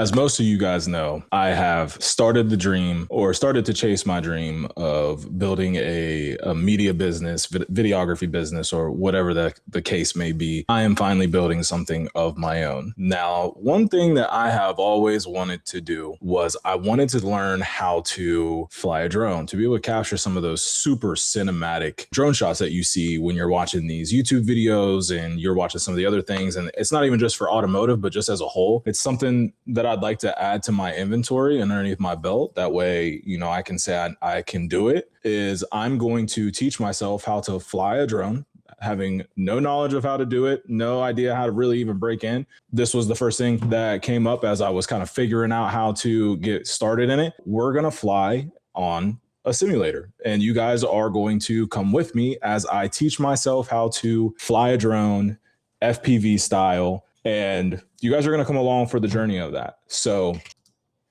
As most of you guys know, I have started to chase my dream of building a media business, videography business, or whatever the case may be. I am finally building something of my own. Now, one thing that I have always wanted to do was I wanted to learn how to fly a drone, to be able to capture some of those super cinematic drone shots that you see when you're watching these YouTube videos and you're watching some of the other things. And it's not even just for automotive, but just as a whole. It's something that I'd like to add to my inventory and underneath my belt. That way, I can say I can do it. Is I'm going to teach myself how to fly a drone, having no knowledge of how to do it, no idea how to really even break in. This was the first thing that came up as I was kind of figuring out how to get started in it. We're going to fly on a simulator, and you guys are going to come with me as I teach myself how to fly a drone, FPV style, and you guys are going to come along for the journey of that.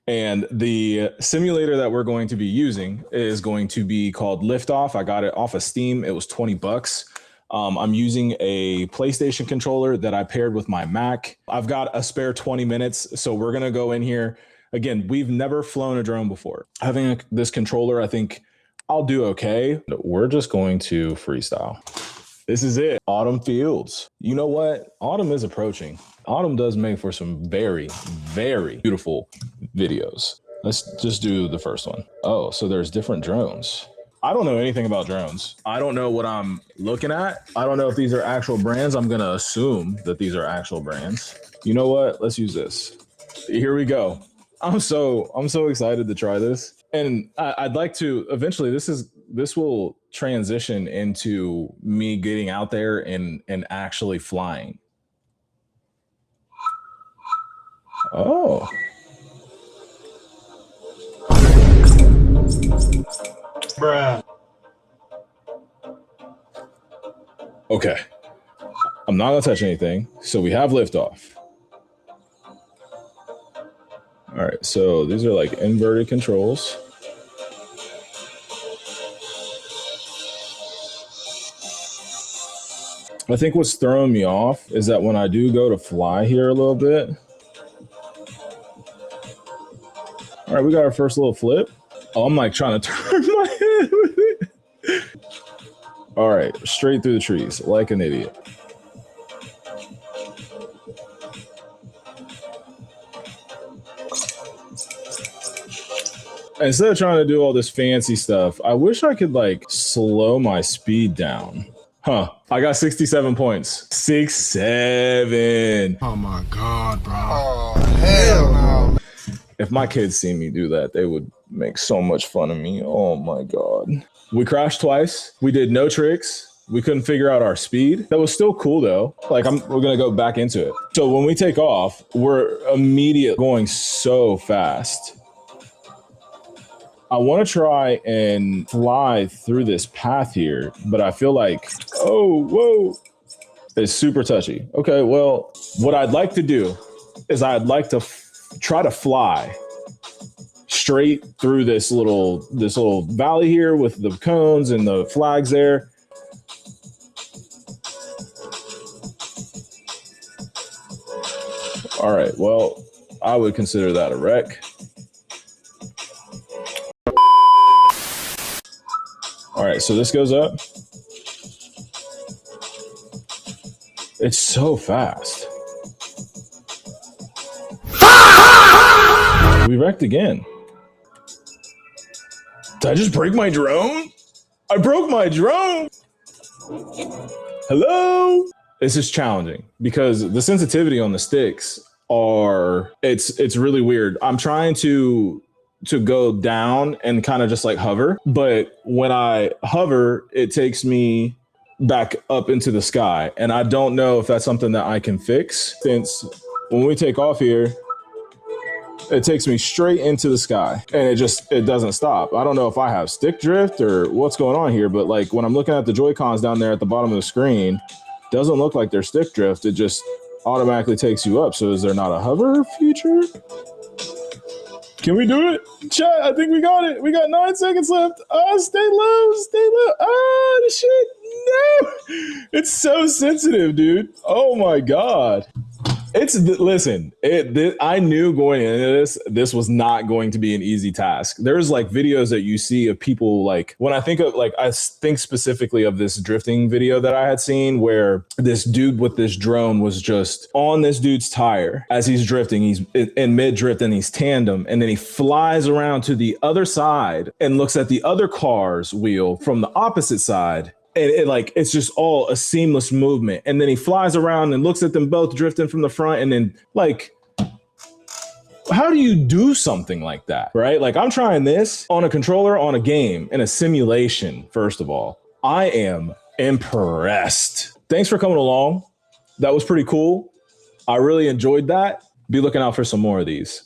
And the simulator that we're going to be using is going to be called Liftoff. I got it off of Steam. It was $20. I'm using a PlayStation controller that I paired with my Mac. I've got a spare 20 minutes. So we're going to go in here. Again, we've never flown a drone before. Having this controller, I think I'll do okay. We're just going to freestyle. This is it. Autumn fields. You know what? Autumn is approaching. Autumn does make for some very, very beautiful videos. Let's just do the first one. Oh, so there's different drones. I don't know anything about drones. I don't know what I'm looking at. I don't know if these are actual brands. I'm going to assume that these are actual brands. You know what? Let's use this. Here we go. I'm so excited to try this. And I'd like to eventually, this will transition into me getting out there and actually flying. Oh. Bruh. Okay. I'm not gonna touch anything. So we have liftoff. All right, so these are like inverted controls. I think what's throwing me off is that when I do go to fly here a little bit. All right, we got our first little flip. Oh, I'm like trying to turn my head with it. All right, straight through the trees like an idiot. Instead of trying to do all this fancy stuff, I wish I could like slow my speed down. Huh, I got 67 points. 6-7. Oh my God, bro. Oh, hell no. If my kids see me do that, they would make so much fun of me. Oh my God. We crashed twice. We did no tricks. We couldn't figure out our speed. That was still cool though. Like we're gonna go back into it. So when we take off, we're immediately going so fast. I want to try and fly through this path here, but I feel like, oh, whoa, it's super touchy. Okay, well, what I'd like to do is I'd like to try to fly straight through this little valley here with the cones and the flags there. All right, well, I would consider that a wreck. All right, so this goes up. It's so fast. We wrecked again. Did I just break my drone? I broke my drone. Hello? This is challenging because the sensitivity on the sticks it's really weird. I'm trying to go down and kind of just like hover. But when I hover, it takes me back up into the sky. And I don't know if that's something that I can fix, since when we take off here, it takes me straight into the sky and it doesn't stop. I don't know if I have stick drift or what's going on here, but like when I'm looking at the Joy-Cons down there at the bottom of the screen, doesn't look like they're stick drift. It just automatically takes you up. So is there not a hover feature? Can we do it? Chat, I think we got it. We got 9 seconds left. Oh, stay low, stay low. Oh, the shit, no. It's so sensitive, dude. Oh my God. Listen, I knew going into this was not going to be an easy task. There's like videos that you see of people, like when I think of, like, I think specifically of this drifting video that I had seen where this dude with this drone was just on this dude's tire as he's drifting. He's in mid drift and he's tandem, and then he flies around to the other side and looks at the other car's wheel from the opposite side, and it's just all a seamless movement. And then he flies around and looks at them both drifting from the front. And then, like, how do you do something like that, right? Like, I'm trying this on a controller, on a game, in a simulation. First of all, I am impressed. Thanks for coming along. That was pretty cool. I really enjoyed that. Be looking out for some more of these.